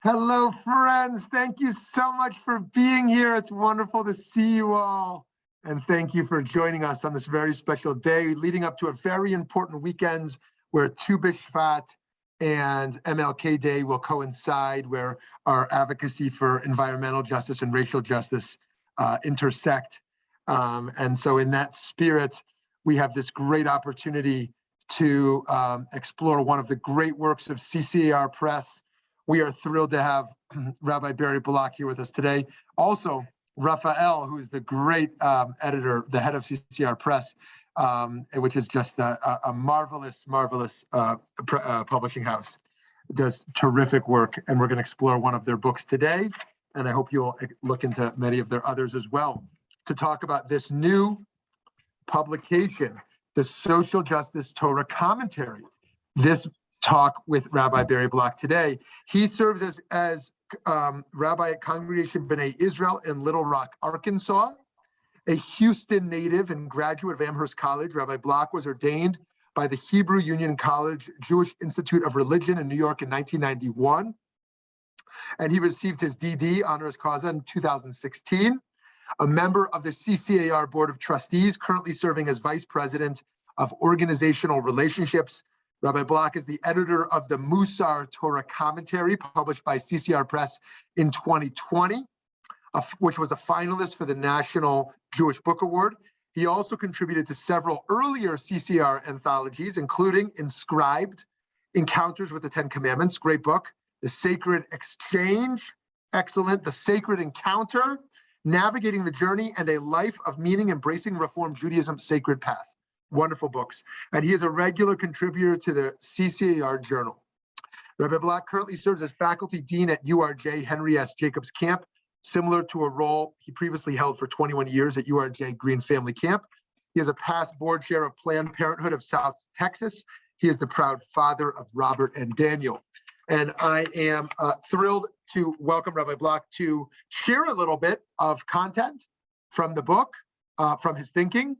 Hello, friends. Thank you so much for being here. It's wonderful to see you all. And thank you for joining us on this very special day leading up to a very important weekend where Tu B'Shvat and MLK Day will coincide, where our advocacy for environmental justice and racial justice intersect. And so in that spirit, we have this great opportunity to explore one of the great works of CCAR Press. We are thrilled to have Rabbi Barry Block here with us today. Also, Raphael, who is the great editor, the head of CCR Press, which is just a marvelous publishing house. Does terrific work, and we're going to explore one of their books today, and I hope you'll look into many of their others as well to talk about this new publication, the Social Justice Torah Commentary. This talk with Rabbi Barry Block today. He serves as Rabbi at Congregation B'nai Israel in Little Rock, Arkansas, a Houston native and graduate of Amherst College. Rabbi Block was ordained by the Hebrew Union College Jewish Institute of Religion in New York in 1991. And he received his DD, honoris causa, in 2016. A member of the CCAR Board of Trustees, currently serving as Vice President of Organizational Relationships. Rabbi Block is the editor of the Musar Torah Commentary, published by CCR Press in 2020, which was a finalist for the National Jewish Book Award. He also contributed to several earlier CCR anthologies, including Inscribed, Encounters with the Ten Commandments, great book, The Sacred Exchange, excellent, The Sacred Encounter, Navigating the Journey, and A Life of Meaning, Embracing Reform Judaism's Sacred Path. Wonderful books. And he is a regular contributor to the CCAR Journal. Rabbi Block currently serves as faculty dean at URJ Henry S. Jacobs Camp, similar to a role he previously held for 21 years at URJ Green Family Camp. He is a past board chair of Planned Parenthood of South Texas. He is the proud father of Robert and Daniel. And I am thrilled to welcome Rabbi Block to share a little bit of content from the book, from his thinking.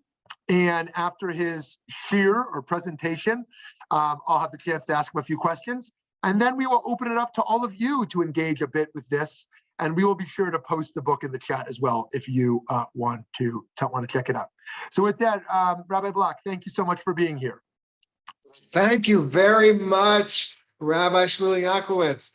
And after his shir or presentation, I'll have the chance to ask him a few questions. And then we will open it up to all of you to engage a bit with this. And we will be sure to post the book in the chat as well if you want to check it out. So with that, Rabbi Block, thank you so much for being here. Thank you very much, Rabbi Shmuly Yanklowitz.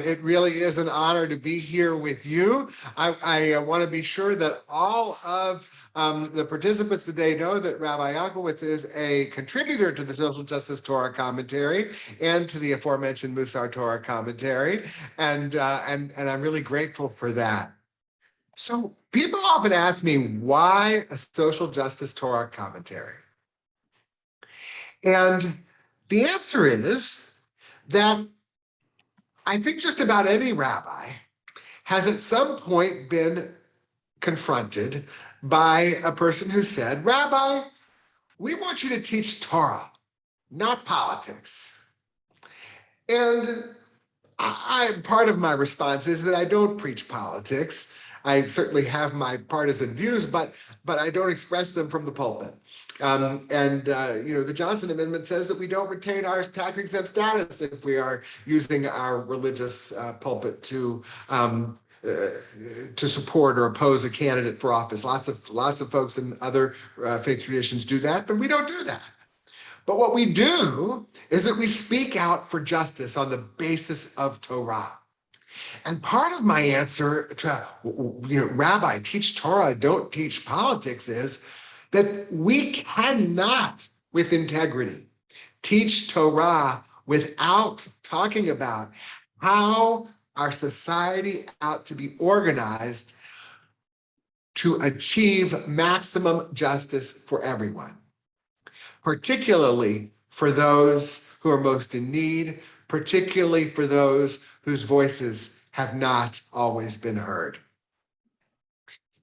It really is an honor to be here with you. I want to be sure that all of the participants today know that Rabbi Yanklowitz is a contributor to the Social Justice Torah Commentary and to the aforementioned Musar Torah Commentary, and I'm really grateful for that. So people often ask me, why a Social Justice Torah Commentary? And the answer is that I think just about any rabbi has at some point been confronted by a person who said, Rabbi, we want you to teach Torah, not politics. And part of my response is that I don't preach politics. I certainly have my partisan views, but I don't express them from the pulpit. The Johnson Amendment says that we don't retain our tax-exempt status if we are using our religious pulpit to support or oppose a candidate for office. Lots of folks in other faith traditions do that, but we don't do that. But what we do is that we speak out for justice on the basis of Torah. And part of my answer to, Rabbi, teach Torah, don't teach politics, is that we cannot, with integrity, teach Torah without talking about how our society ought to be organized to achieve maximum justice for everyone, particularly for those who are most in need, particularly for those whose voices have not always been heard.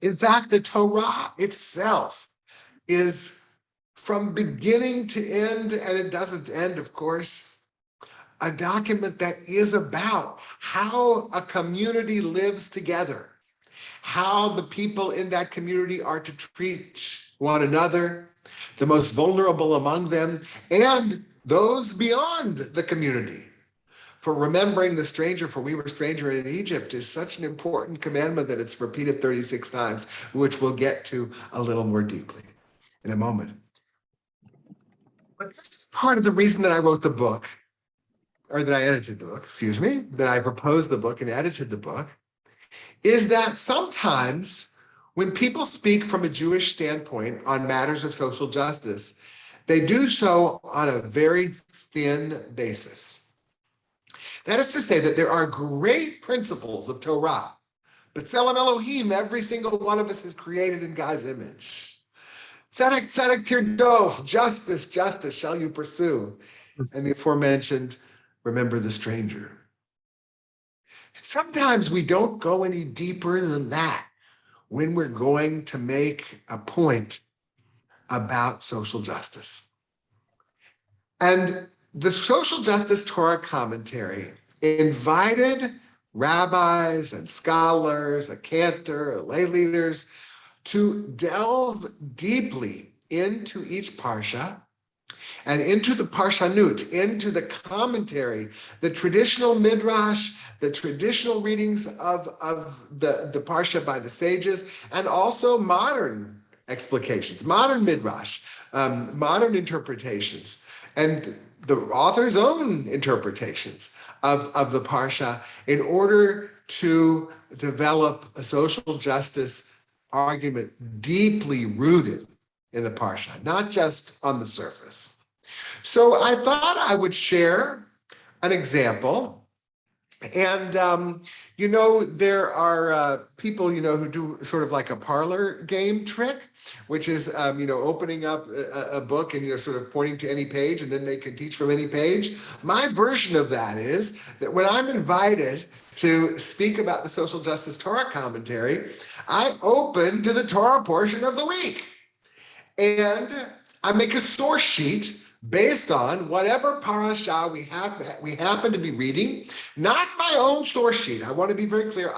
In fact, the Torah itself is, from beginning to end, and it doesn't end, of course, a document that is about how a community lives together, how the people in that community are to treat one another, the most vulnerable among them, and those beyond the community. for remembering the stranger, for we were stranger in Egypt, is such an important commandment that it's repeated 36 times, which we'll get to a little more deeply in a moment. But this is part of the reason that I wrote the book, or that I edited the book, excuse me, that I proposed the book and edited the book, is that sometimes when people speak from a Jewish standpoint on matters of social justice, they do so on a very thin basis. That is to say that there are great principles of Torah, but B'Tselem Elohim, every single one of us is created in God's image. Tzedek, tzedek tirdof, justice, justice shall you pursue. And the aforementioned, remember the stranger. Sometimes we don't go any deeper than that when we're going to make a point about social justice. And the Social Justice Torah Commentary invited rabbis and scholars, a cantor, lay leaders, to delve deeply into each parsha and into the parshanut, into the commentary, the traditional midrash, the traditional readings of the parsha by the sages, and also modern explications, modern midrash, modern interpretations, and the author's own interpretations of the parsha in order to develop a social justice argument deeply rooted in the parsha, not just on the surface. So I thought I would share an example. And, there are people, who do sort of like a parlor game trick, which is, opening up a book and, sort of pointing to any page and then they can teach from any page. My version of that is that when I'm invited to speak about the Social Justice Torah Commentary, I open to the Torah portion of the week. And I make a source sheet based on whatever parashah we happen to be reading, not my own source sheet. I want to be very clear.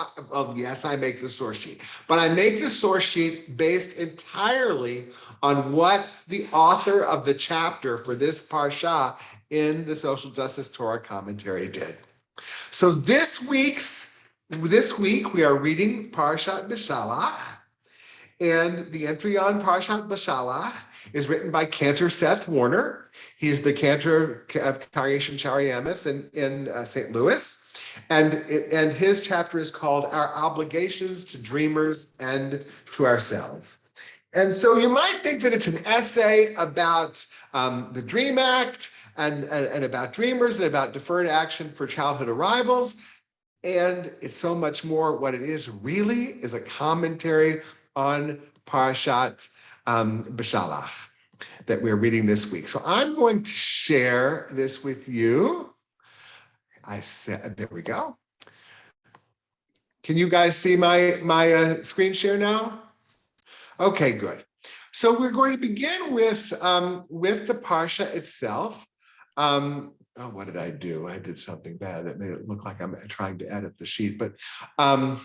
Yes, I make the source sheet, but I make the source sheet based entirely on what the author of the chapter for this parashah in the Social Justice Torah Commentary did. So this week we are reading Parashat Beshalach, and the entry on Parashat Beshalach is written by Cantor Seth Warner. He's the cantor of Congregation Shira Hayam in St. Louis. And his chapter is called Our Obligations to Dreamers and to Ourselves. And so you might think that it's an essay about the Dream Act and about dreamers and about deferred action for childhood arrivals. And it's so much more. What it is really is a commentary on Parashat Beshalach that we're reading this week. So I'm going to share this with you. There we go. Can you guys see my screen share now? Okay, good. So we're going to begin with the Parsha itself. What did I do? I did something bad that made it look like I'm trying to edit the sheet, but I'm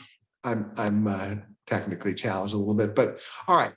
technically challenged a little bit. But all right,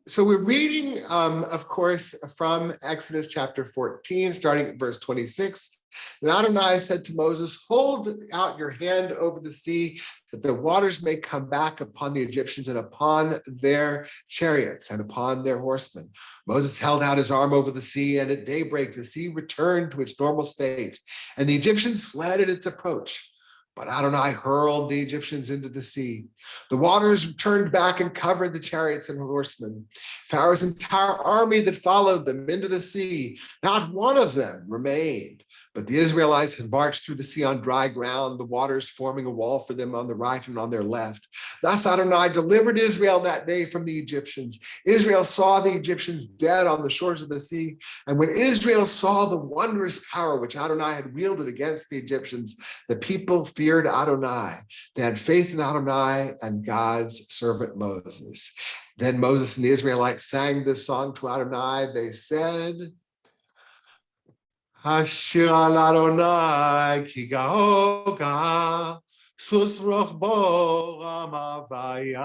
So we're reading, of course, from Exodus chapter 14, starting at verse 26. And Adonai said to Moses, hold out your hand over the sea, that the waters may come back upon the Egyptians and upon their chariots and upon their horsemen. Moses held out his arm over the sea, and at daybreak the sea returned to its normal state, and the Egyptians fled at its approach. But Adonai hurled the Egyptians into the sea. The waters turned back and covered the chariots and horsemen. Pharaoh's entire army that followed them into the sea, not one of them remained. But the Israelites had marched through the sea on dry ground, the waters forming a wall for them on the right and on their left. Thus Adonai delivered Israel that day from the Egyptians. Israel saw the Egyptians dead on the shores of the sea. And when Israel saw the wondrous power which Adonai had wielded against the Egyptians, the people feared Adonai. They had faith in Adonai and God's servant Moses. Then Moses and the Israelites sang this song to Adonai. They said, Hashira Adonai ki gaoga sus rochbo ramavaya.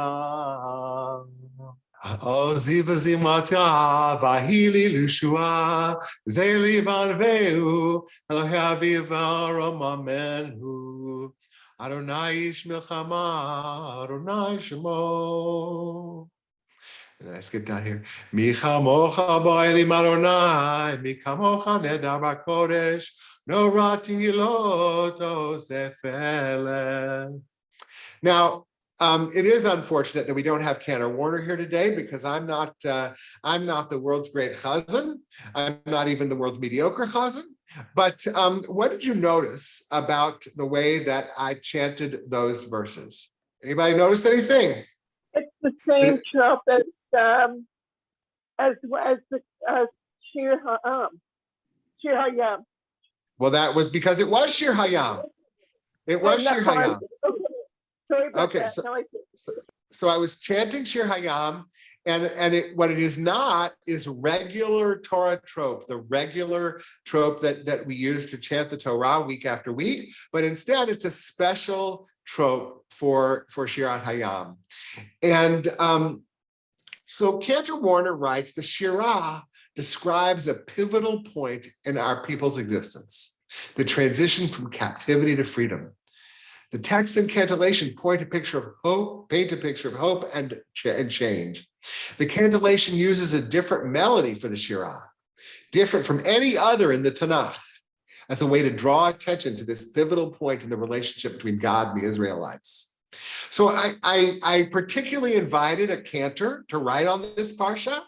Oziva zimata vahili lushua zeli vanveu Elohaviva romamenhu Adonai ish milchama Adonai shemo. And then I skip down here. Mi chamocha ba'elim Adonai, mi kamocha nedar b'kodesh, no rati lo tosefele. Now, it is unfortunate that we don't have Cantor Warner here today because I'm not the world's great chazan. I'm not even the world's mediocre chazan. But what did you notice about the way that I chanted those verses? Anybody notice anything? It's the same trope as the Shira Hayam. Well, that was because it was Shira Hayam. It was Shira Hayam. Sorry about Okay, that. so I was chanting Shira Hayam, and what it is not is regular Torah trope, the regular trope that we use to chant the Torah week after week, but instead it's a special trope for Shira Hayam. And so Cantor Warner writes, the Shira describes a pivotal point in our people's existence, the transition from captivity to freedom. The text and cantillation paint a picture of hope and change. The cantillation uses a different melody for the Shira, different from any other in the Tanakh, as a way to draw attention to this pivotal point in the relationship between God and the Israelites. So I particularly invited a cantor to write on this parsha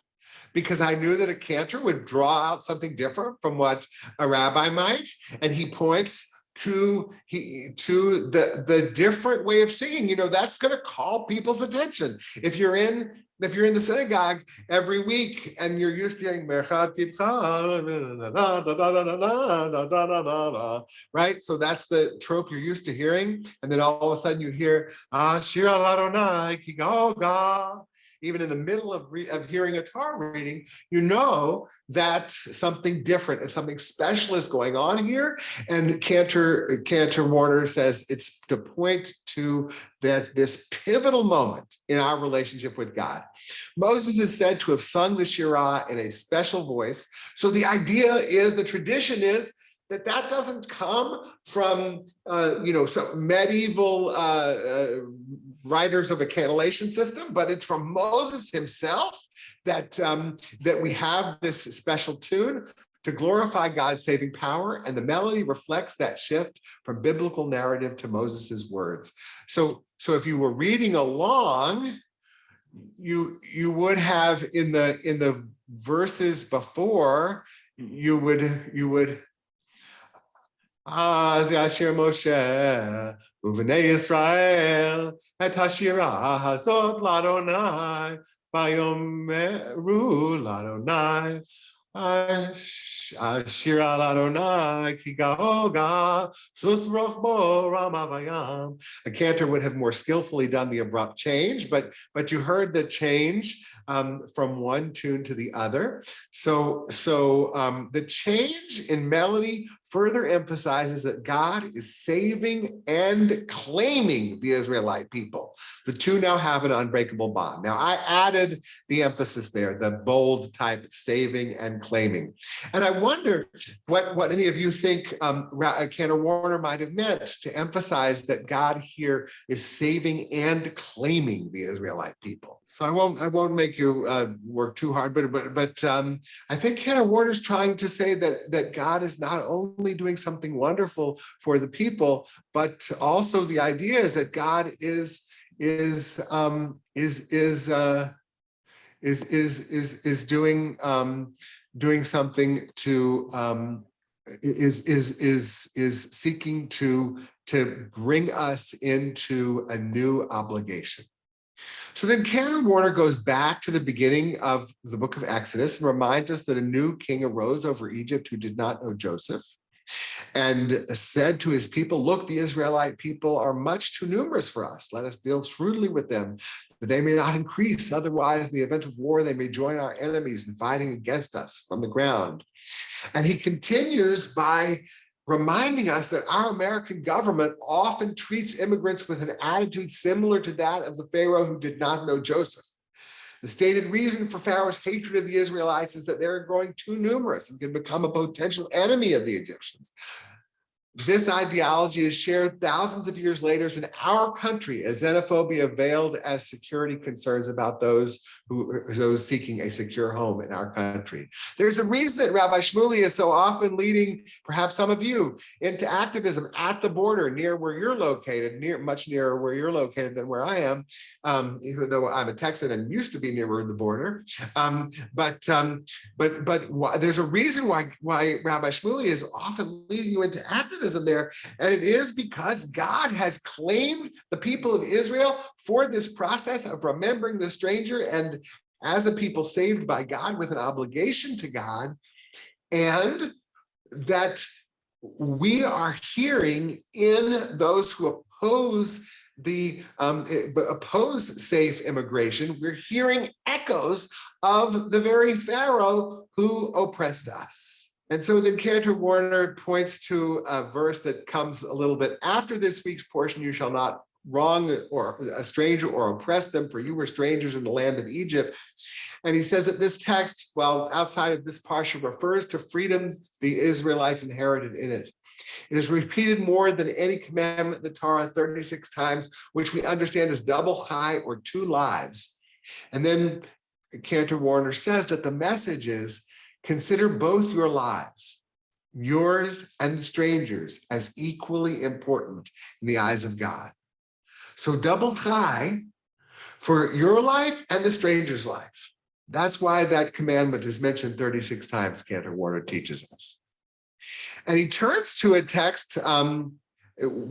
because I knew that a cantor would draw out something different from what a rabbi might, and he points to the different way of singing. That's going to call people's attention. If you're in the synagogue every week and you're used to hearing right, so that's the trope you're used to hearing, and then all of a sudden you hear Shira Adonai ki Goga. Even in the middle of hearing a Torah reading, you know that something different and something special is going on here. And Cantor Warner says it's to point to this pivotal moment in our relationship with God. Moses is said to have sung the Shira in a special voice. So the idea is, the tradition is, that doesn't come from some medieval writers of a cantillation system, but it's from Moses himself that we have this special tune to glorify God's saving power, and the melody reflects that shift from biblical narrative to Moses's words. So if you were reading along, you would have in the verses before, you would Az Yashir Moshe Uvnei Yisrael Et Hashira Hazot Ladonai Vayomeru Ladonai Shira Ladonai Ki Gaoga Susroch Bo Ramavayam. A cantor would have more skillfully done the abrupt change, but you heard the change from one tune to the other. So the change in melody further emphasizes that God is saving and claiming the Israelite people. The two now have an unbreakable bond. Now, I added the emphasis there, the bold type, saving and claiming. And I wonder what any of you think Cantor Warner might have meant to emphasize that God here is saving and claiming the Israelite people. So I won't make you work too hard, but I think Cantor Warner's trying to say that God is not only doing something wonderful for the people, but also the idea is that God is doing something to is seeking to bring us into a new obligation. So then Cantor Warner goes back to the beginning of the book of Exodus and reminds us that a new king arose over Egypt who did not know Joseph and said to his people, look, the Israelite people are much too numerous for us. Let us deal shrewdly with them, that they may not increase. Otherwise, in the event of war, they may join our enemies in fighting against us from the ground. And he continues by reminding us that our American government often treats immigrants with an attitude similar to that of the Pharaoh who did not know Joseph. The stated reason for Pharaoh's hatred of the Israelites is that they're growing too numerous and can become a potential enemy of the Egyptians. This ideology is shared thousands of years later in our country as xenophobia veiled as security concerns about those seeking a secure home in our country. There's a reason that Rabbi Shmuly is so often leading, perhaps some of you, into activism at the border near where you're located, much nearer where you're located than where I am, even though I'm a Texan and used to be nearer the border. But there's a reason why Rabbi Shmuly is often leading you into activism there, and it is because God has claimed the people of Israel for this process of remembering the stranger and as a people saved by God with an obligation to God, and that we are hearing in those who oppose safe immigration, we're hearing echoes of the very Pharaoh who oppressed us. And so then Cantor Warner points to a verse that comes a little bit after this week's portion: you shall not wrong or a stranger or oppress them, for you were strangers in the land of Egypt. And he says that this text, well, outside of this parsha, refers to freedom the Israelites inherited in it. It is repeated more than any commandment in the Torah, 36 times, which we understand as double chai or two lives. And then Cantor Warner says that the message is, consider both your lives, yours and the strangers, as equally important in the eyes of God. So double chai for your life and the stranger's life. That's why that commandment is mentioned 36 times, Cantor Warner teaches us. And he turns to a text from a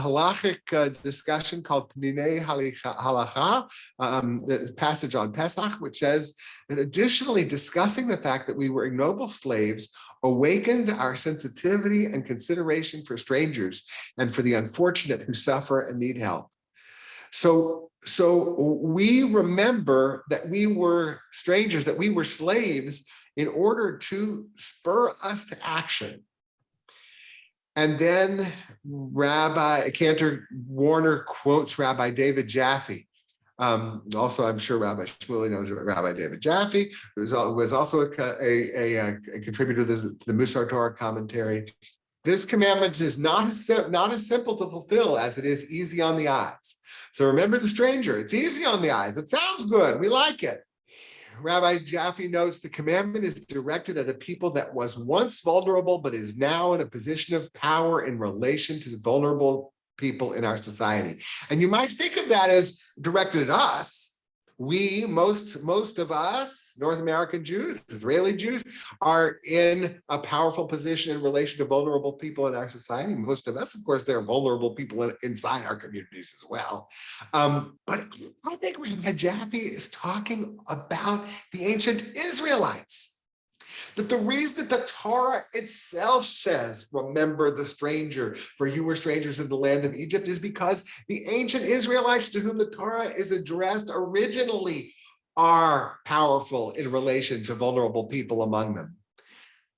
halachic discussion called Pninei Halacha, the passage on Pesach, which says that additionally discussing the fact that we were ignoble slaves awakens our sensitivity and consideration for strangers and for the unfortunate who suffer and need help. So we remember that we were strangers, that we were slaves in order to spur us to action. And then Rabbi Cantor Warner quotes Rabbi David Jaffe. Also, I'm sure Rabbi Shmuly knows Rabbi David Jaffe, who was also a contributor to the Musar Torah Commentary. This commandment is not as simple to fulfill as it is easy on the eyes. So remember the stranger. It's easy on the eyes. It sounds good. We like it. Rabbi Jaffe notes the commandment is directed at a people that was once vulnerable, but is now in a position of power in relation to the vulnerable people in our society. And you might think of that as directed at us. We, most of us, North American Jews, Israeli Jews, are in a powerful position in relation to vulnerable people in our society. Most of us, of course, there are vulnerable people inside our communities as well. But I think Rabbi Jaffe is talking about the ancient Israelites. That the reason that the Torah itself says, remember the stranger, for you were strangers in the land of Egypt, is because the ancient Israelites to whom the Torah is addressed originally are powerful in relation to vulnerable people among them.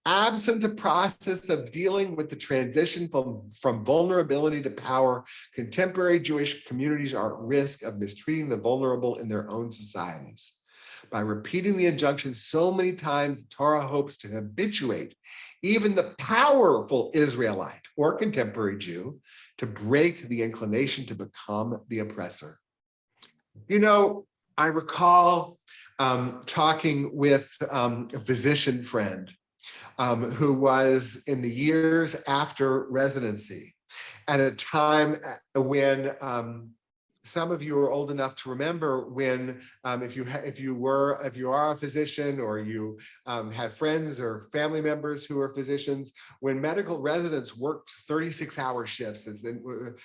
Absent a process of dealing with the transition from vulnerability to power, contemporary Jewish communities are at risk of mistreating the vulnerable in their own societies. By repeating the injunction so many times, the Torah hopes to habituate even the powerful Israelite or contemporary Jew to break the inclination to become the oppressor. You know, I recall talking with a physician friend who was in the years after residency, at a time when some of you are old enough to remember when, if you are a physician or you had friends or family members who are physicians, when medical residents worked 36-hour shifts,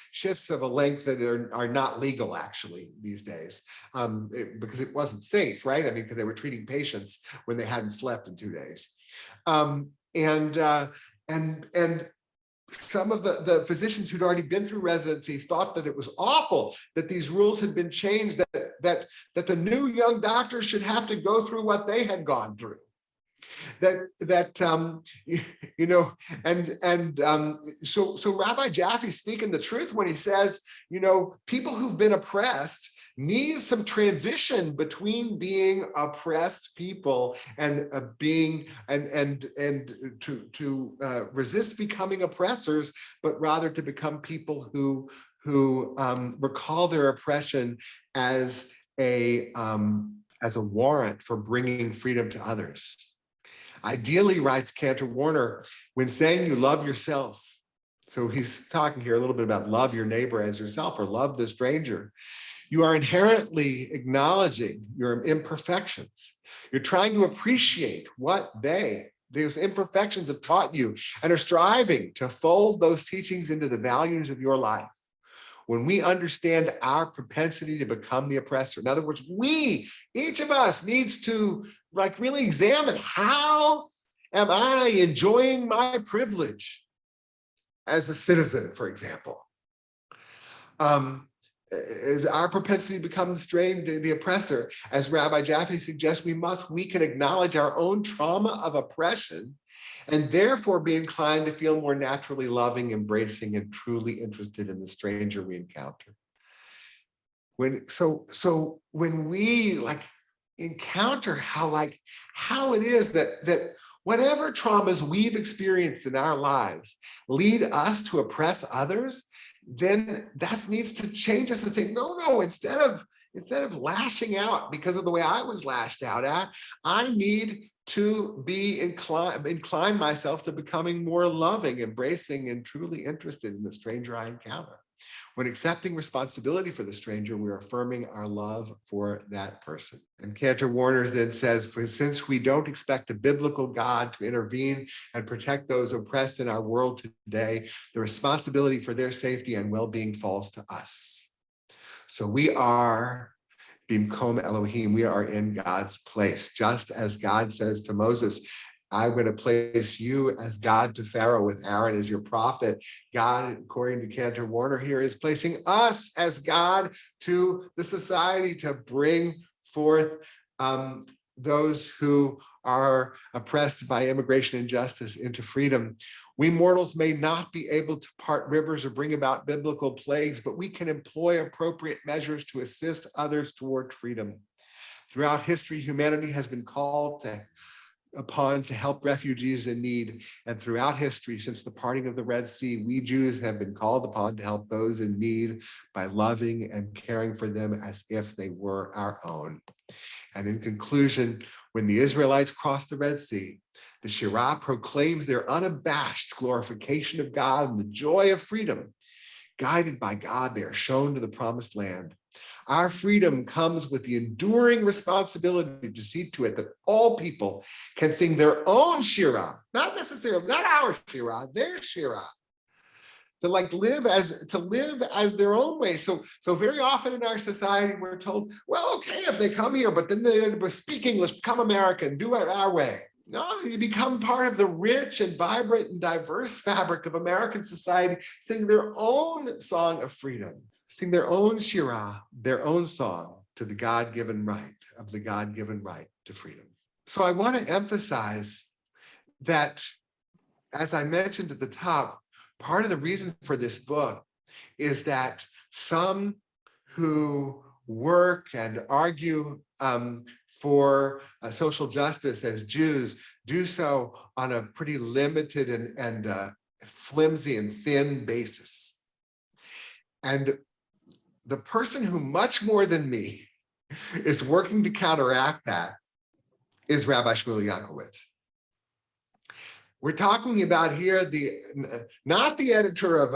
shifts of a length that are not legal actually these days, because it wasn't safe, right? I mean, because they were treating patients when they hadn't slept in 2 days, and some of the physicians who'd already been through residency thought that it was awful that these rules had been changed, that the new young doctors should have to go through what they had gone through. So Rabbi Jaffe's speaking the truth when he says, people who've been oppressed need some transition between being oppressed people and being and to resist becoming oppressors, but rather to become people who recall their oppression as a warrant for bringing freedom to others. Ideally, writes Cantor Warner, when saying you love yourself, so he's talking here a little bit about love your neighbor as yourself or love the stranger, you are inherently acknowledging your imperfections. You're trying to appreciate what those imperfections have taught you and are striving to fold those teachings into the values of your life. When we understand our propensity to become the oppressor, in other words, each of us needs to really examine, how am I enjoying my privilege as a citizen, for example? Is our propensity to become the oppressor? As Rabbi Jaffe suggests, we can acknowledge our own trauma of oppression and therefore be inclined to feel more naturally loving, embracing, and truly interested in the stranger we encounter. When we encounter how it is that whatever traumas we've experienced in our lives lead us to oppress others, then that needs to change us and say, no, instead of lashing out because of the way I was lashed out at, I need to be incline myself to becoming more loving, embracing, and truly interested in the stranger I encounter. When accepting responsibility for the stranger, we're affirming our love for that person. And Cantor Warner then says, since we don't expect a biblical God to intervene and protect those oppressed in our world today, the responsibility for their safety and well-being falls to us. So we are Bimkom Elohim, we are in God's place. Just as God says to Moses, I'm going to place you as God to Pharaoh with Aaron as your prophet. God, according to Cantor Warner here, is placing us as God to the society to bring forth those who are oppressed by immigration injustice into freedom. We mortals may not be able to part rivers or bring about biblical plagues, but we can employ appropriate measures to assist others toward freedom. Throughout history, humanity has been called upon to help refugees in need. And throughout history, since the parting of the Red Sea, we Jews have been called upon to help those in need by loving and caring for them as if they were our own. And in conclusion, when the Israelites crossed the Red Sea, the Shira proclaims their unabashed glorification of God and the joy of freedom. Guided by God, they are shown to the promised land. Our freedom comes with the enduring responsibility to see to it that all people can sing their own Shira, not our Shira, their Shira. To live as their own way. So very often in our society, we're told, well, okay, if they come here, but then they speak English, become American, do it our way. No, you become part of the rich and vibrant and diverse fabric of American society, sing their own song of freedom, sing their own Shira, their own song to the God-given right to freedom. So I want to emphasize that, as I mentioned at the top, part of the reason for this book is that some who work and argue for social justice as Jews do so on a pretty limited and flimsy and thin basis. And the person who much more than me is working to counteract that is Rabbi Shmuly Yanklowitz. We're talking about here not the editor of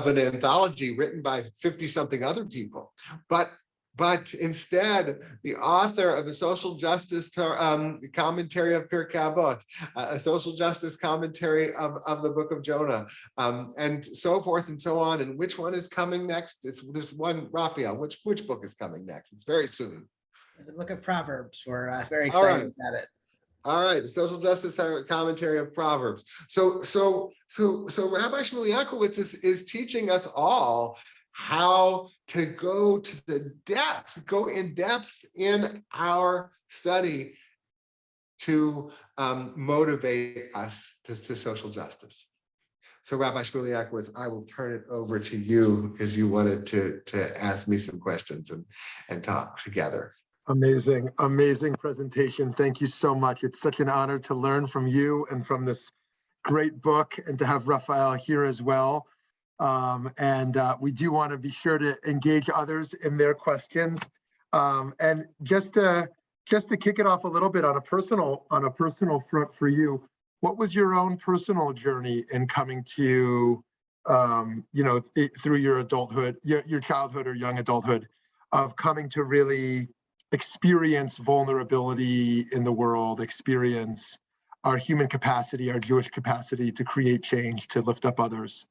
an anthology written by 50-something other people, but instead the author of a social justice commentary of Pirkei Avot, a social justice commentary of the book of Jonah, and so forth and so on. And which one is coming next? There's one, Raphael, which book is coming next? It's very soon. The book of Proverbs. We're very excited about it. All right, the social justice commentary of Proverbs. So Rabbi Shmuly Yanklowitz is teaching us all how to go in depth in our study to motivate us to social justice. So Rabbi Shmuly Yanklowitz, I will turn it over to you because you wanted to ask me some questions and talk together. Amazing, amazing presentation. Thank you so much. It's such an honor to learn from you and from this great book, and to have Raphael here as well. We do want to be sure to engage others in their questions. And just to kick it off a little bit on a personal front for you, what was your own personal journey in coming to, through your adulthood, your childhood or young adulthood, of coming to really experience vulnerability in the world, experience our human capacity, our Jewish capacity to create change, to lift up others?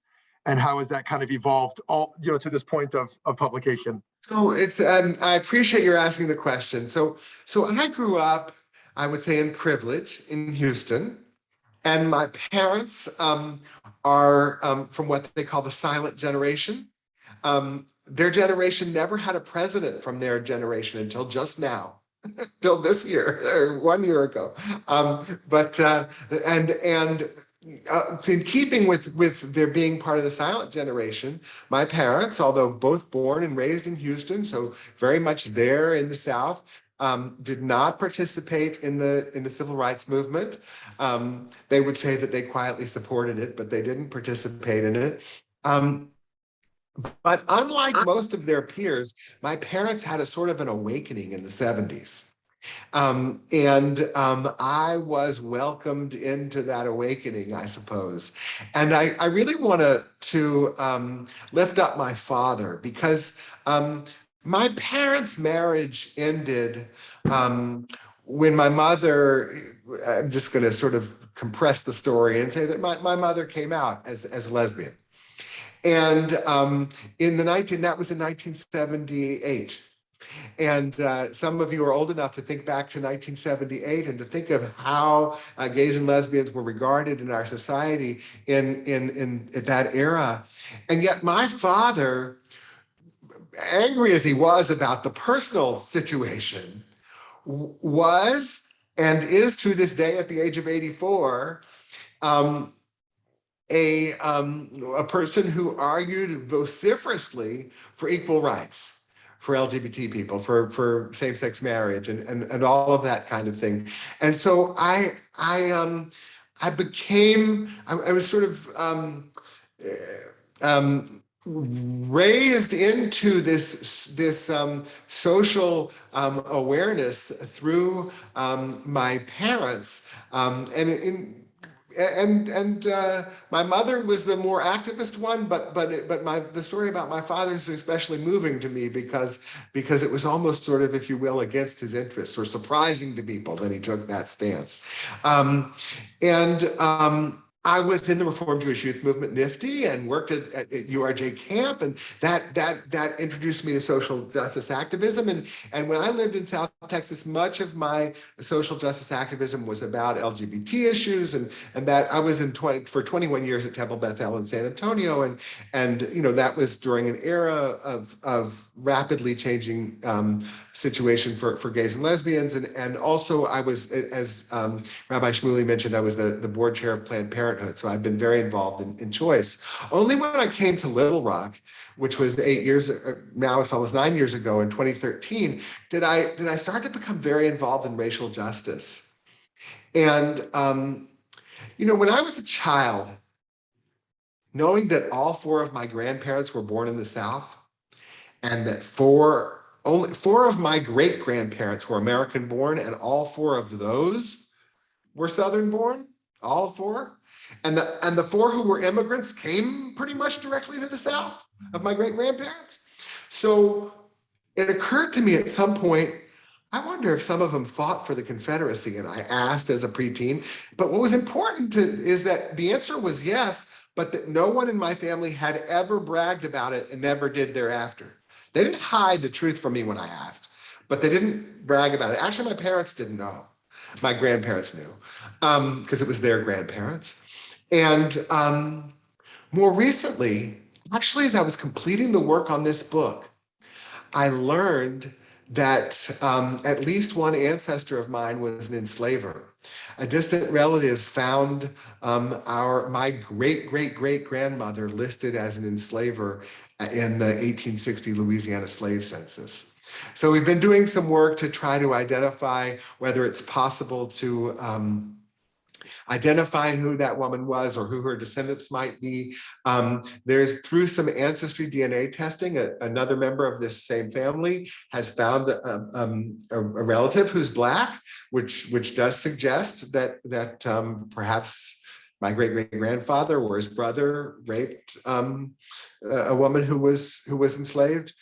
And how has that kind of evolved to this point of publication? So it's, I appreciate your asking the question. So I grew up, I would say, in privilege in Houston. And my parents are from what they call the silent generation. Their generation never had a president from their generation until just now, until this year or 1 year ago. In keeping with their being part of the silent generation, my parents, although both born and raised in Houston, so very much there in the South, did not participate in the civil rights movement. They would say that they quietly supported it, but they didn't participate in it. But unlike most of their peers, my parents had a sort of an awakening in the 70s. I was welcomed into that awakening, I suppose. And I really want to lift up my father, because my parents' marriage ended when my mother, I'm just going to sort of compress the story and say that my mother came out as lesbian. And that was in 1978. And some of you are old enough to think back to 1978 and to think of how gays and lesbians were regarded in our society in that era. And yet my father, angry as he was about the personal situation, was and is to this day at the age of 84, a person who argued vociferously for equal rights for LGBT people, for same-sex marriage and all of that kind of thing. And so I was sort of raised into this social awareness through my parents, and my mother was the more activist one, but the story about my father is especially moving to me because it was almost sort of, if you will, against his interests or surprising to people that he took that stance. I was in the Reformed Jewish Youth Movement, NIFTY, and worked at URJ camp, and that introduced me to social justice activism. And when I lived in South Texas, much of my social justice activism was about LGBT issues, and that I was for 21 years at Temple Bethel in San Antonio, and that was during an era of rapidly changing situation for gays and lesbians, and also I was, as Rabbi Shmuly mentioned, I was the board chair of Planned Parenthood. So I've been very involved in choice. Only when I came to Little Rock, which was 8 years, now it's almost 9 years ago, in 2013, did I start to become very involved in racial justice. And, when I was a child, knowing that all four of my grandparents were born in the South, and that only four of my great-grandparents were American born, and all four of those were Southern born, all four. And the four who were immigrants came pretty much directly to the South of my great-grandparents. So it occurred to me at some point, I wonder if some of them fought for the Confederacy. And I asked as a preteen, but what was important is that the answer was yes, but that no one in my family had ever bragged about it and never did thereafter. They didn't hide the truth from me when I asked, but they didn't brag about it. Actually, my parents didn't know. My grandparents knew, because it was their grandparents. And more recently, actually, as I was completing the work on this book, I learned that at least one ancestor of mine was an enslaver. A distant relative found my great-great-great-grandmother listed as an enslaver in the 1860 Louisiana slave census. So we've been doing some work to try to identify whether it's possible to identify who that woman was or who her descendants might be. There's through some ancestry DNA testing, another member of this same family has found a relative who's Black, which does suggest that perhaps my great-great-grandfather or his brother raped a woman who was enslaved.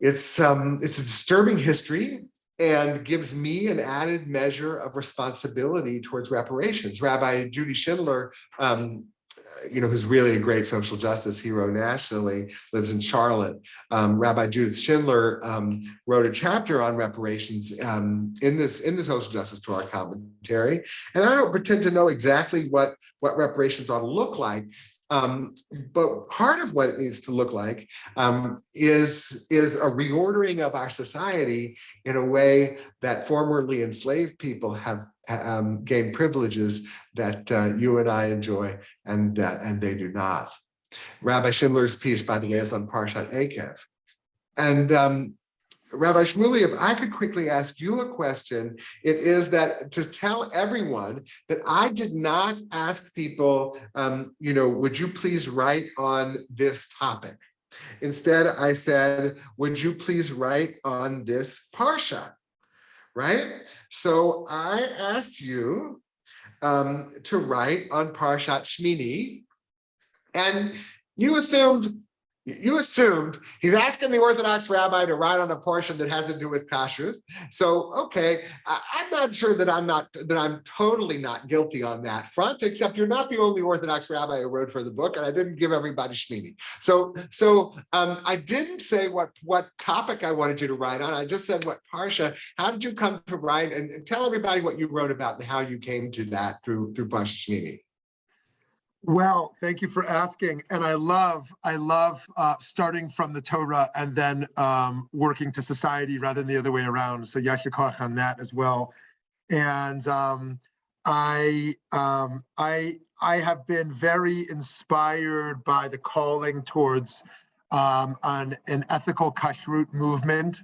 It's a disturbing history and gives me an added measure of responsibility towards reparations. Rabbi Judy Schindler, who's really a great social justice hero nationally, lives in Charlotte. Rabbi Judith Schindler wrote a chapter on reparations in the Social Justice Torah Commentary. And I don't pretend to know exactly what reparations ought to look like. But part of what it needs to look like is a reordering of our society in a way that formerly enslaved people have gained privileges that you and I enjoy, and they do not. Rabbi Schindler's piece, by the way, is on Parashat Akev. And Rabbi Shmuly, if I could quickly ask you a question, it is that to tell everyone that I did not ask people, would you please write on this topic? Instead, I said, would you please write on this parashah, right? So I asked you to write on Parashat Shmini, and you assumed he's asking the Orthodox rabbi to write on a portion that has to do with Kashrut. So, okay, I'm not sure that I'm totally not guilty on that front, except you're not the only Orthodox rabbi who wrote for the book, and I didn't give everybody Shmini. So I didn't say what topic I wanted you to write on. I just said what parsha. How did you come to write? And tell everybody what you wrote about and how you came to that through Parshat Shmini. Well, thank you for asking. And I love starting from the Torah and then working to society rather than the other way around. So yasher koach on that as well. And I have been very inspired by the calling towards an ethical kashrut movement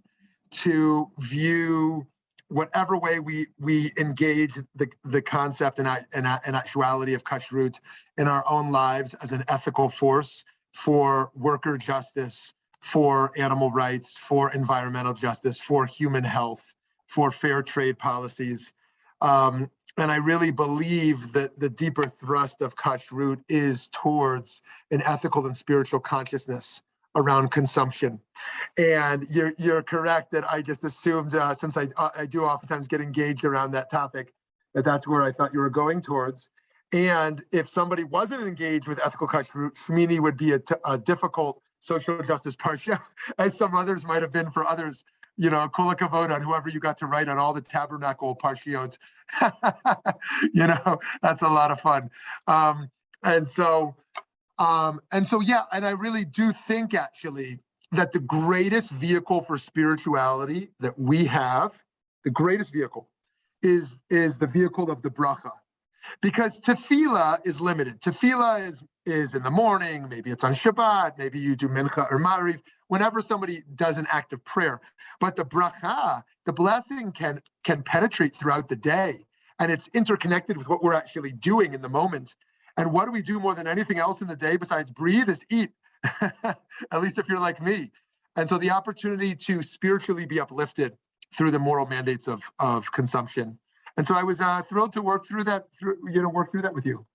to view whatever way we engage the concept and actuality of kashrut in our own lives as an ethical force for worker justice, for animal rights, for environmental justice, for human health, for fair trade policies. And I really believe that the deeper thrust of kashrut is towards an ethical and spiritual consciousness around consumption. And you're correct that I just assumed, since I do oftentimes get engaged around that topic, that's where I thought you were going towards. And if somebody wasn't engaged with ethical kashrut, Shmini would be a difficult social justice parsha, as some others might have been for others. Kol hakavod on whoever you got to write on all the tabernacle parshiot. That's a lot of fun. And I really do think actually that the greatest vehicle for spirituality that we have, the greatest vehicle, is the vehicle of the bracha. Because tefillah is limited. Tefillah is in the morning, maybe it's on Shabbat, maybe you do mincha or ma'ariv, whenever somebody does an act of prayer. But the bracha, the blessing can penetrate throughout the day, and it's interconnected with what we're actually doing in the moment. And what do we do more than anything else in the day besides breathe is eat, at least if you're like me. And so the opportunity to spiritually be uplifted through the moral mandates of consumption. And so I was thrilled to work through that with you.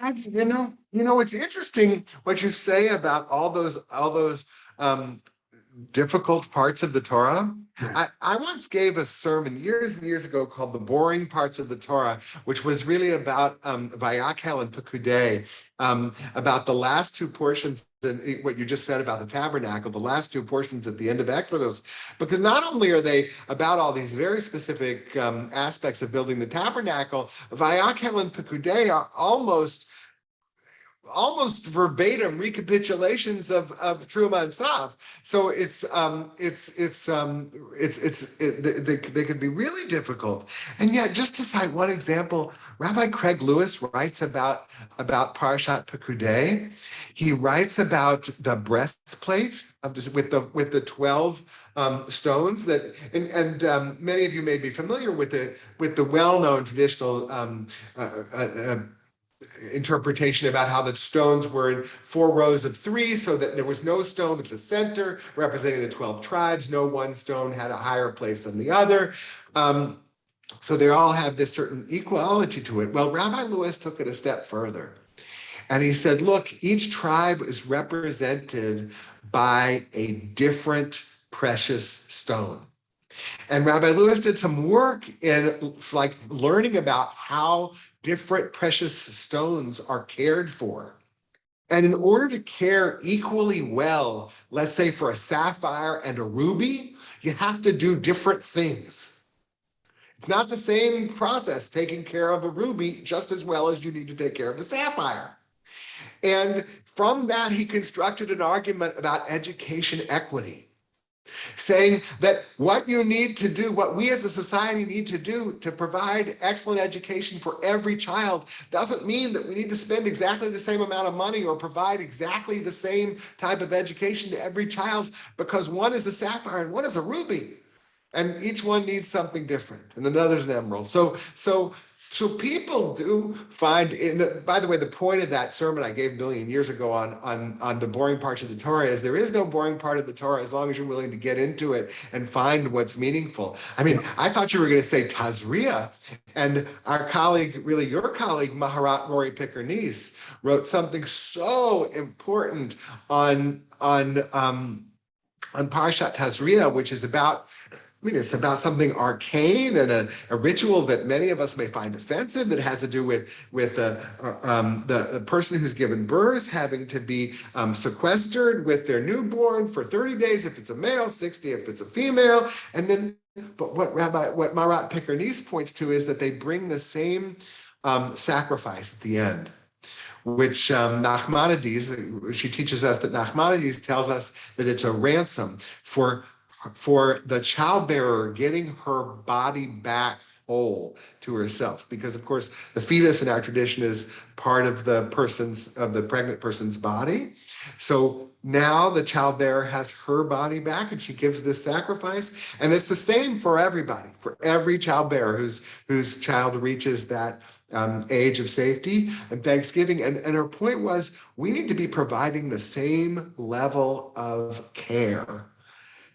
It's interesting what you say about all those difficult parts of the Torah. I once gave a sermon years and years ago called The Boring Parts of the Torah, which was really about Vayakhel and Pakude, about the last two portions, and what you just said about the tabernacle, the last two portions at the end of Exodus, because not only are they about all these very specific aspects of building the tabernacle, Vayakhel and Pakude are almost almost verbatim recapitulations of Truma and Sav. So they could be really difficult. And yet, just to cite one example, Rabbi Craig Lewis writes about Parashat Pakude. He writes about the breastplate of this with the 12 stones that, and many of you may be familiar with the well-known traditional interpretation about how the stones were in 4 rows of 3, so that there was no stone at the center representing the 12 tribes. No one stone had a higher place than the other. So they all have this certain equality to it. Well, Rabbi Lewis took it a step further. And he said, look, each tribe is represented by a different precious stone. And Rabbi Lewis did some work in like learning about how different precious stones are cared for. And in order to care equally well, let's say for a sapphire and a ruby, you have to do different things. It's not the same process taking care of a ruby just as well as you need to take care of a sapphire. And from that, he constructed an argument about education equity, saying that what you need to do, what we as a society need to do to provide excellent education for every child doesn't mean that we need to spend exactly the same amount of money or provide exactly the same type of education to every child, because one is a sapphire and one is a ruby. And each one needs something different, and another's an emerald. So people do find, by the way, the point of that sermon I gave a million years ago on the boring parts of the Torah is there is no boring part of the Torah as long as you're willing to get into it and find what's meaningful. I mean, I thought you were going to say Tazria, and our colleague, really your colleague, Maharat Rory Picker-Nice, wrote something so important on Parashat Tazria, which is about, it's about something arcane and a ritual that many of us may find offensive, that has to do with the person who's given birth having to be sequestered with their newborn for 30 days if it's a male, 60 if it's a female. And then, but what Maharat Picker-Nice points to is that they bring the same sacrifice at the end, which Nachmanides, she teaches us that Nachmanides tells us that it's a ransom for the childbearer getting her body back whole to herself, because of course the fetus in our tradition is part of the pregnant person's body. So now the childbearer has her body back, and she gives this sacrifice, and it's the same for everybody, for every childbearer whose child reaches that age of safety and thanksgiving. And her point was, we need to be providing the same level of care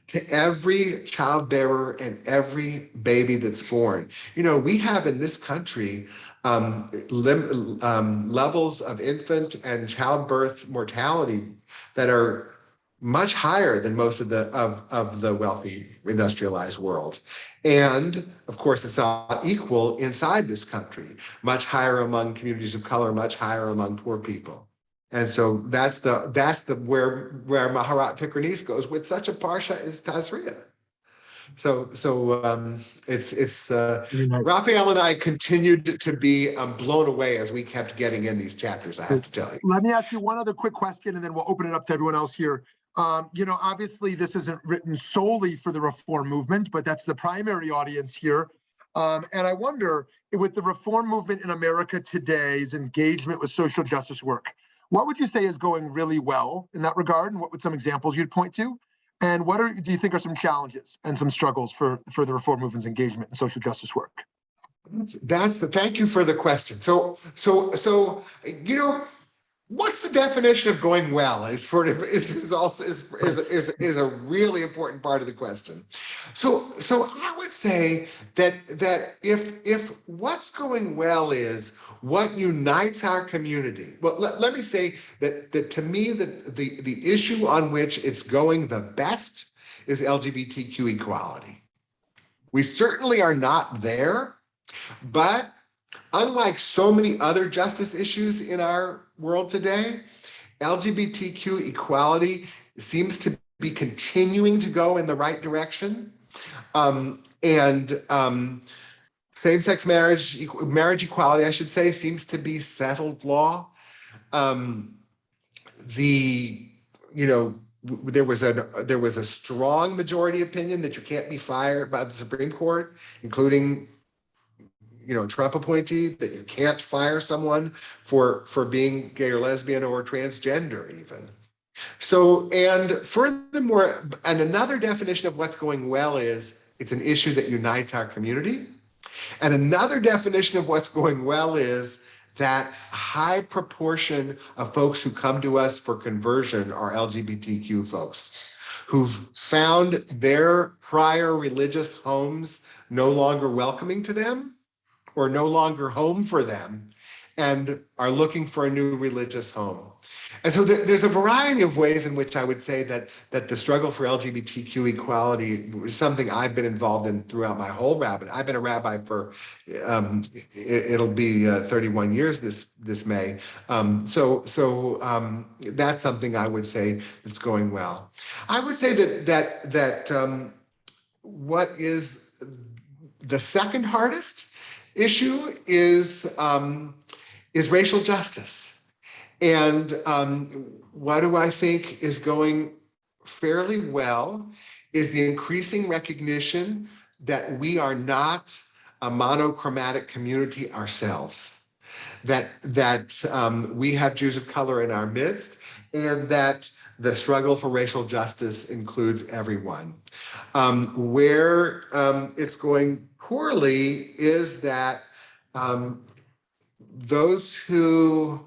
to every childbearer and every baby that's born. You know, we have in this country levels of infant and childbirth mortality that are much higher than most of the wealthy industrialized world. And of course, it's not equal inside this country, much higher among communities of color, much higher among poor people. And so that's where Maharat Picker-Nice goes with such a parsha is Tazria. So it's Raphael and I continued to be blown away as we kept getting in these chapters, I have to tell you. Let me ask you one other quick question, and then we'll open it up to everyone else here. Obviously this isn't written solely for the Reform movement, but that's the primary audience here. And I wonder, with the Reform movement in America today's engagement with social justice work, what would you say is going really well in that regard? And what would some examples you'd point to? And what do you think are some challenges and some struggles for the Reform movement's engagement in social justice work? Thank you for the question. So what's the definition of going well is a really important part of the question. So I would say that if what's going well is what unites our community. Well, let me say that to me the issue on which it's going the best is LGBTQ equality. We certainly are not there, but unlike so many other justice issues in our world today, LGBTQ equality seems to be continuing to go in the right direction. Same-sex marriage equality, I should say, seems to be settled law. There was a strong majority opinion that you can't be fired by the Supreme Court, including Trump appointee, that you can't fire someone for being gay or lesbian or transgender even. So, and furthermore, and another definition of what's going well is it's an issue that unites our community. And another definition of what's going well is that a high proportion of folks who come to us for conversion are LGBTQ folks who've found their prior religious homes no longer welcoming to them or no longer home for them and are looking for a new religious home. And so there's a variety of ways in which I would say that the struggle for LGBTQ equality is something I've been involved in throughout my whole rabbinate. I've been a rabbi for, it'll be 31 years this May. So that's something I would say that's going well. I would say that what is the second hardest issue is racial justice. And what do I think is going fairly well is the increasing recognition that we are not a monochromatic community ourselves, that we have Jews of color in our midst, and that the struggle for racial justice includes everyone. Where it's going poorly is that those who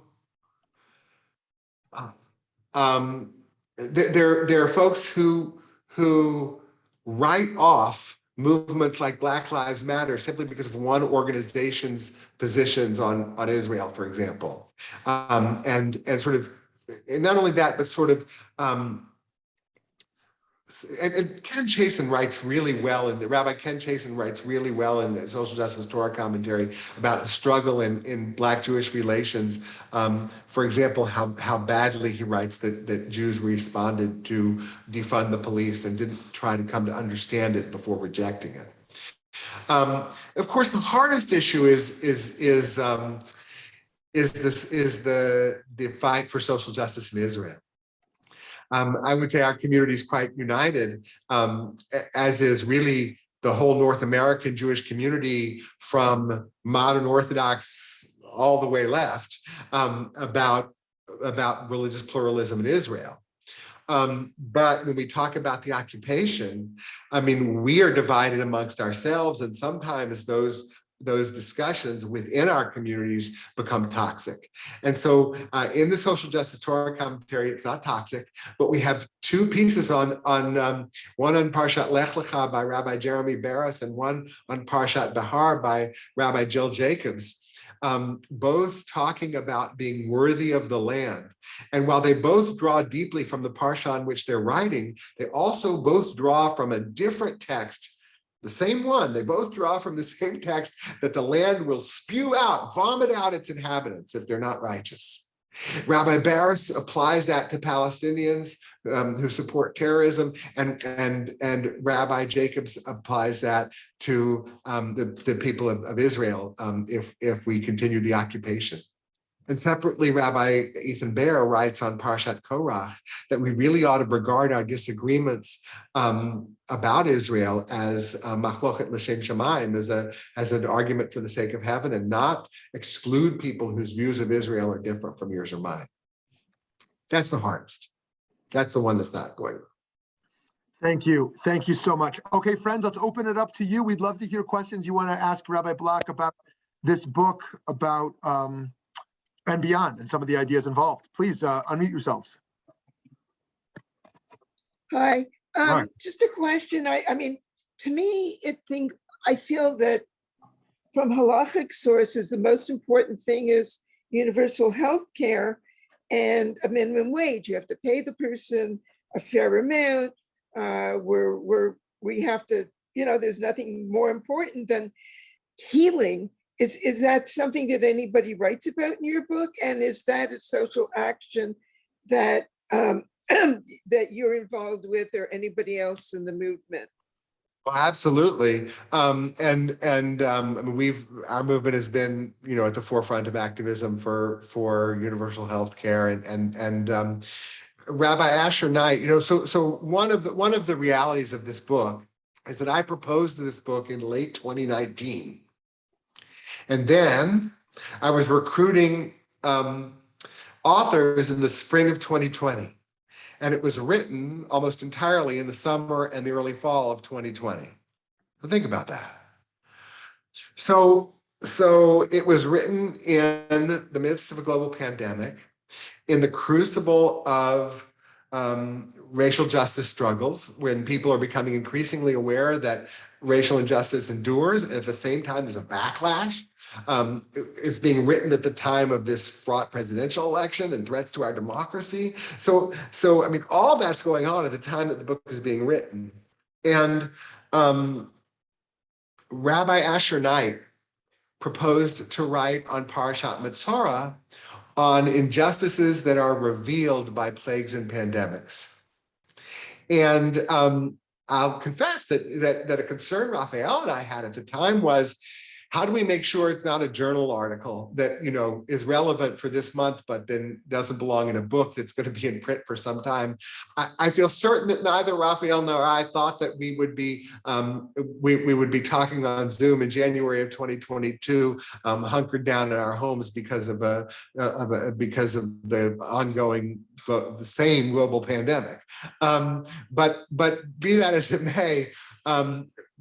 there are folks who write off movements like Black Lives Matter simply because of one organization's positions on Israel, for example, and sort of, and not only that, but sort of. And Ken Chasen writes really well, and Rabbi Ken Chasen writes really well in the Social Justice Torah Commentary about the struggle in Black-Jewish relations. For example, how badly he writes that Jews responded to defund the police and didn't try to come to understand it before rejecting it. Of course, the hardest issue is the fight for social justice in Israel. I would say our community is quite united, as is really the whole North American Jewish community from modern Orthodox all the way left, about religious pluralism in Israel. But when we talk about the occupation, I mean, we are divided amongst ourselves, and sometimes those discussions within our communities become toxic. And so in the Social Justice Torah Commentary, it's not toxic, but we have two pieces on one on Parashat Lech Lecha by Rabbi Jeremy Barris and one on Parashat Behar by Rabbi Jill Jacobs, both talking about being worthy of the land. And while they both draw deeply from the parsha on which they're writing, they also both draw from a different text. The same one, they both draw from the same text that the land will spew out, vomit out its inhabitants if they're not righteous. Rabbi Barris applies that to Palestinians who support terrorism, and Rabbi Jacobs applies that to the people of Israel if we continue the occupation. And separately, Rabbi Ethan Bear writes on Parashat Korach that we really ought to regard our disagreements about Israel as machlochet l'shem shamayim, as an argument for the sake of heaven, and not exclude people whose views of Israel are different from yours or mine. That's the hardest. That's the one that's not going. Thank you. Thank you so much. Okay, friends, let's open it up to you. We'd love to hear questions you want to ask Rabbi Block about this book, about and beyond, and some of the ideas involved. Please unmute yourselves. Hi. Right. Just a question. I mean, to me, I feel that from halachic sources, the most important thing is universal health care and a minimum wage. You have to pay the person a fair amount. We have to, there's nothing more important than healing. Is that something that anybody writes about in your book? And is that a social action that that you're involved with, or anybody else in the movement? Well, absolutely. I mean, our movement has been, at the forefront of activism for universal health care and Rabbi Asher Knight, so one of the realities of this book is that I proposed this book in late 2019. And then I was recruiting authors in the spring of 2020. And it was written almost entirely in the summer and the early fall of 2020. So think about that. So it was written in the midst of a global pandemic, in the crucible of racial justice struggles, when people are becoming increasingly aware that racial injustice endures, and at the same time there's a backlash. It's being written at the time of this fraught presidential election and threats to our democracy. So I mean, all that's going on at the time that the book is being written. And Rabbi Asher Knight proposed to write on Parashat Metzora on injustices that are revealed by plagues and pandemics. And I'll confess that a concern Raphael and I had at the time was, how do we make sure it's not a journal article that, is relevant for this month, but then doesn't belong in a book that's going to be in print for some time? I feel certain that neither Raphael nor I thought that we would be talking on Zoom in January of 2022, hunkered down in our homes because of the ongoing, the same global pandemic. But be that as it may,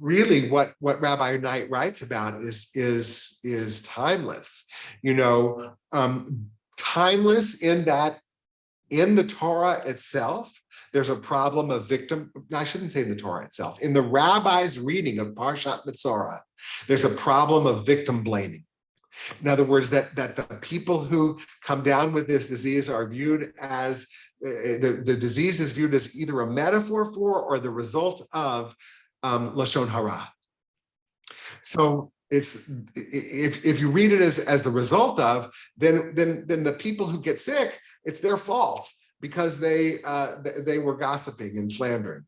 really what Rabbi Knight writes about is timeless, timeless in that in the Torah itself, there's a problem of I shouldn't say in the Torah itself, in the rabbi's reading of Parashat Metzora, there's a problem of victim blaming. In other words, that the people who come down with this disease are viewed as, the disease is viewed as either a metaphor for or the result of Lashon Hara. So it's, if you read it as the result of, then the people who get sick, it's their fault because they were gossiping and slandering.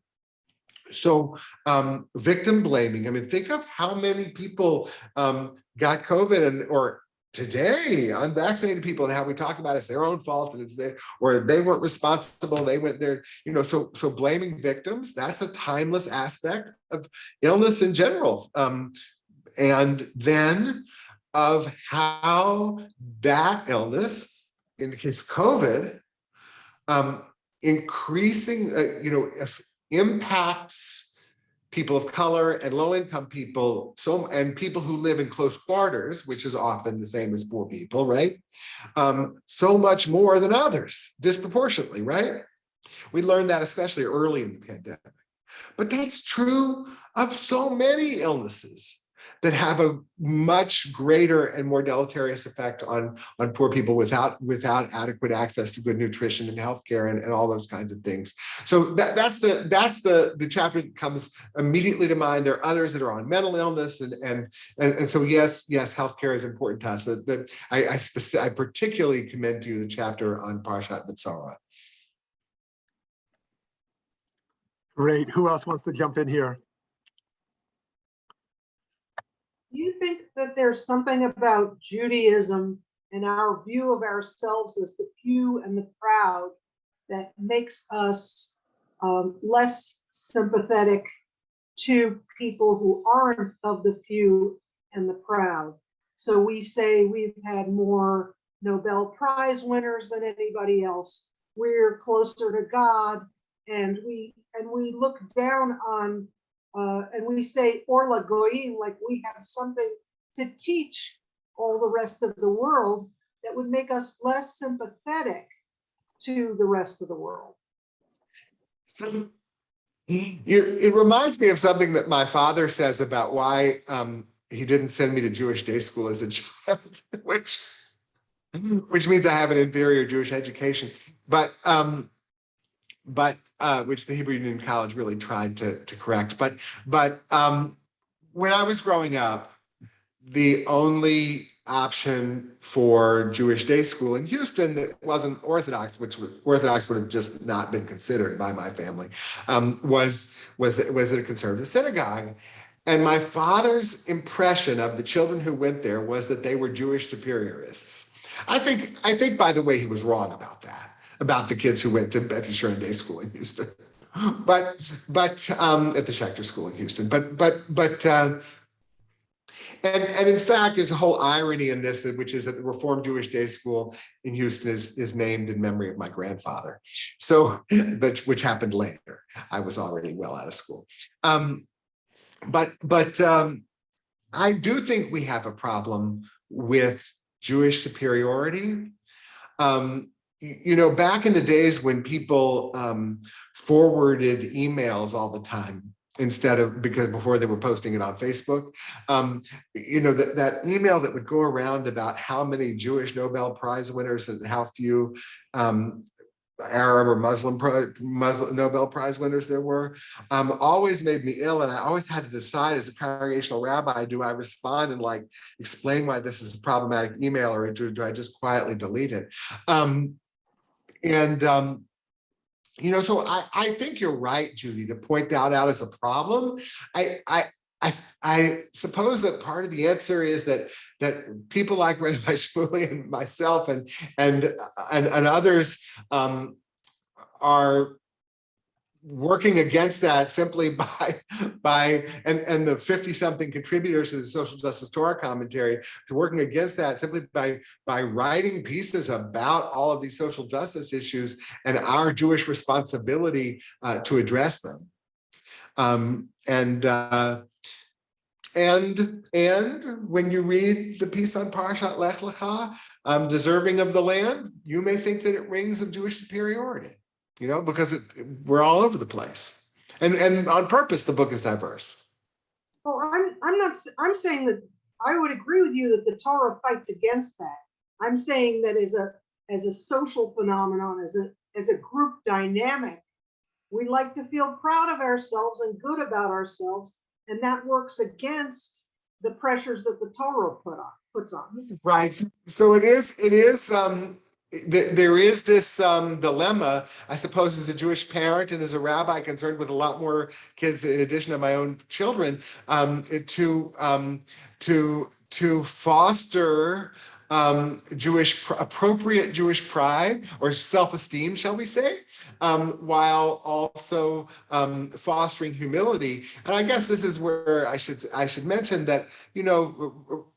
So victim blaming. I mean, think of how many people got COVID or today unvaccinated people, and how we talk about it's their own fault and it's or they weren't responsible, they went there, so blaming victims, that's a timeless aspect of illness in general. And then of how that illness, in the case of COVID, increasing, impacts people of color and low-income people, and people who live in close quarters, which is often the same as poor people, right? So much more than others, disproportionately, right? We learned that especially early in the pandemic. But that's true of so many illnesses that have a much greater and more deleterious effect on poor people without adequate access to good nutrition and healthcare and all those kinds of things. So that's the chapter that comes immediately to mind. There are others that are on mental illness and so yes, healthcare is important to us. But I particularly commend to you the chapter on Parashat Metzora. Great. Who else wants to jump in here? Do you think that there's something about Judaism and our view of ourselves as the few and the proud that makes us less sympathetic to people who aren't of the few and the proud? So we say we've had more Nobel Prize winners than anybody else. We're closer to God, and we look down on and we say Orla Goyim, like we have something to teach all the rest of the world that would make us less sympathetic to the rest of the world. So it reminds me of something that my father says about why he didn't send me to Jewish day school as a child, which means I have an inferior Jewish education, but which the Hebrew Union College really tried to correct. But when I was growing up, the only option for Jewish day school in Houston that wasn't Orthodox, which was Orthodox would have just not been considered by my family, was at a conservative synagogue. And my father's impression of the children who went there was that they were Jewish superiorists. I think, by the way, he was wrong about that, about the kids who went to Beth Yisrael Day School in Houston, but at the Schechter School in Houston, and in fact, there's a whole irony in this, which is that the Reformed Jewish Day School in Houston is named in memory of my grandfather. So, which happened later. I was already well out of school. But I do think we have a problem with Jewish superiority. Back in the days when people forwarded emails all the time, because before they were posting it on Facebook, that email that would go around about how many Jewish Nobel Prize winners and how few Arab or Muslim Nobel Prize winners there were, always made me ill. And I always had to decide, as a congregational rabbi, do I respond and explain why this is a problematic email, or do I just quietly delete it? So I think you're right, Judy, to point that out as a problem. I suppose that part of the answer is that people like Rabbi Shmuly and myself and others are working against that simply by and the 50-something contributors to the Social Justice Torah Commentary, to working against that simply by writing pieces about all of these social justice issues and our Jewish responsibility to address them. And when you read the piece on Parashat Lech Lecha, deserving of the land, you may think that it rings of Jewish superiority. Because we're all over the place, and on purpose, the book is diverse. Well, I'm saying that I would agree with you that the Torah fights against that. I'm saying that as a social phenomenon, as a group dynamic, we like to feel proud of ourselves and good about ourselves, and that works against the pressures that the Torah puts on. Right. So it is. There is this dilemma, I suppose, as a Jewish parent and as a rabbi concerned with a lot more kids in addition to my own children, to foster appropriate Jewish pride or self-esteem, shall we say, while also fostering humility. And I guess this is where I should mention that,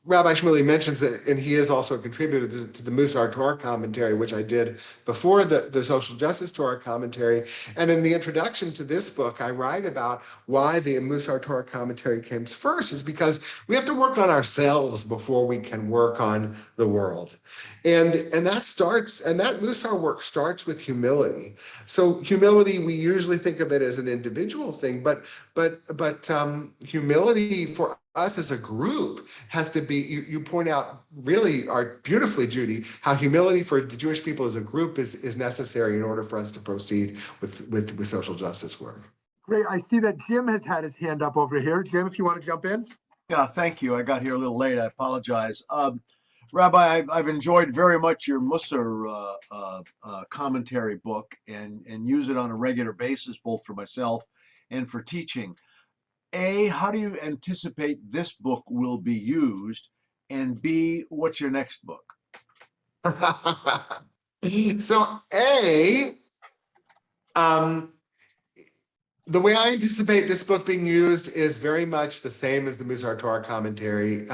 Rabbi Shmuly mentions that, and he is also a contributor to the Musar Torah Commentary, which I did before the Social Justice Torah Commentary. And in the introduction to this book, I write about why the Musar Torah Commentary came first, is because we have to work on ourselves before we can work on the world. And that Musar work starts with humility. So humility, we usually think of it as an individual thing, but humility for us as a group has to be, you point out really beautifully, Judy, how humility for the Jewish people as a group is necessary in order for us to proceed with social justice work. Great. I see that Jim has had his hand up over here. Jim, if you want to jump in. Yeah, thank you. I got here a little late. I apologize. Rabbi, I've enjoyed very much your Musar commentary book and use it on a regular basis, both for myself and for teaching. A, how do you anticipate this book will be used? And B, what's your next book? So the way I anticipate this book being used is very much the same as the Musar Torah Commentary,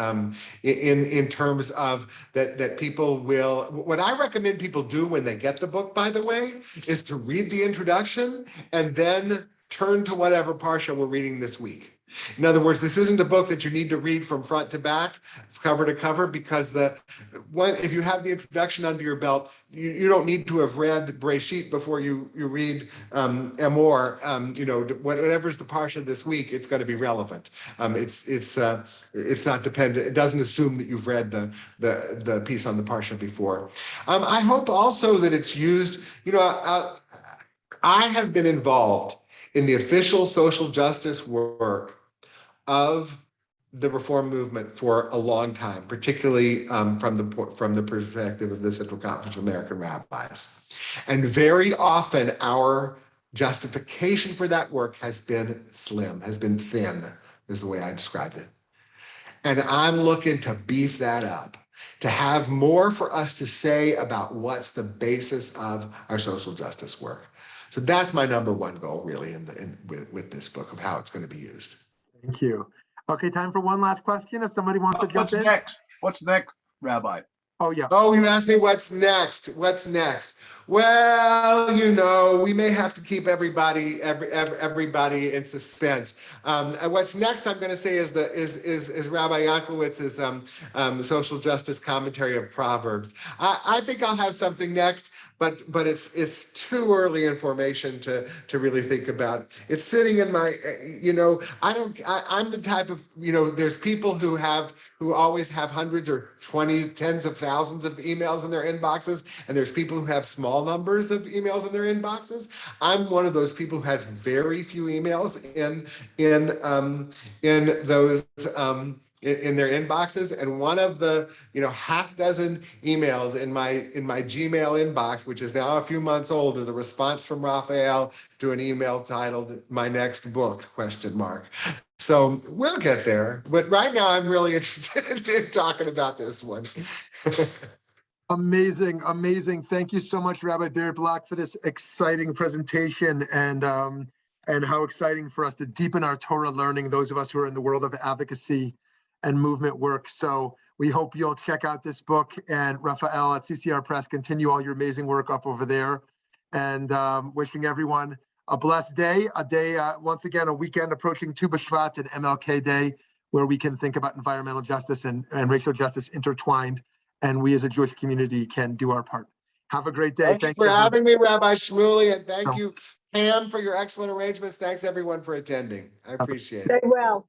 in terms of that people will, what I recommend people do when they get the book, by the way, is to read the introduction and then turn to whatever parsha we're reading this week. In other words, this isn't a book that you need to read from front to back, cover to cover, because if you have the introduction under your belt, you don't need to have read Breshit before you read Emor. Whatever's the parsha this week, it's going to be relevant. It's not dependent. It doesn't assume that you've read the piece on the parsha before. I hope also that it's used. I have been involved in the official social justice work of the reform movement for a long time, particularly from the perspective of the Central Conference of American Rabbis. And very often our justification for that work has been slim, has been thin, is the way I described it. And I'm looking to beef that up, to have more for us to say about what's the basis of our social justice work. So that's my number one goal, really, with this book, of how it's going to be used. Thank you. Okay, time for one last question. If somebody wants to jump What's in. next? What's next, Rabbi? Oh, yeah. Oh, you asked me what's next. What's next? Well, we may have to keep everybody in suspense. And what's next, I'm going to say, is Rabbi Yanklowitz's Social Justice Commentary of Proverbs. I think I'll have something next, but it's too early in formation to really think about. It's sitting in my, I'm the type of, there's people who always have hundreds or 20, tens of thousands of emails in their inboxes, and there's people who have small numbers of emails in their inboxes. I'm one of those people who has very few emails in those in their inboxes, and one of the half dozen emails in my Gmail inbox, which is now a few months old, is a response from Raphael to an email titled "My Next Book?" ? So we'll get there, but right now I'm really interested in talking about this one. Amazing, amazing. Thank you so much, Rabbi Barry Block, for this exciting presentation, and how exciting for us to deepen our Torah learning, those of us who are in the world of advocacy and movement work. So we hope you'll check out this book, and Raphael at CCR Press, continue all your amazing work up over there, and wishing everyone a blessed day, once again, a weekend approaching Tu B'Shvat and MLK Day, where we can think about environmental justice and racial justice intertwined, and we as a Jewish community can do our part. Have a great day. Thank you for having me, Rabbi Shmuly, and thank you, Pam, for your excellent arrangements. Thanks, everyone, for attending. I appreciate it. Stay well.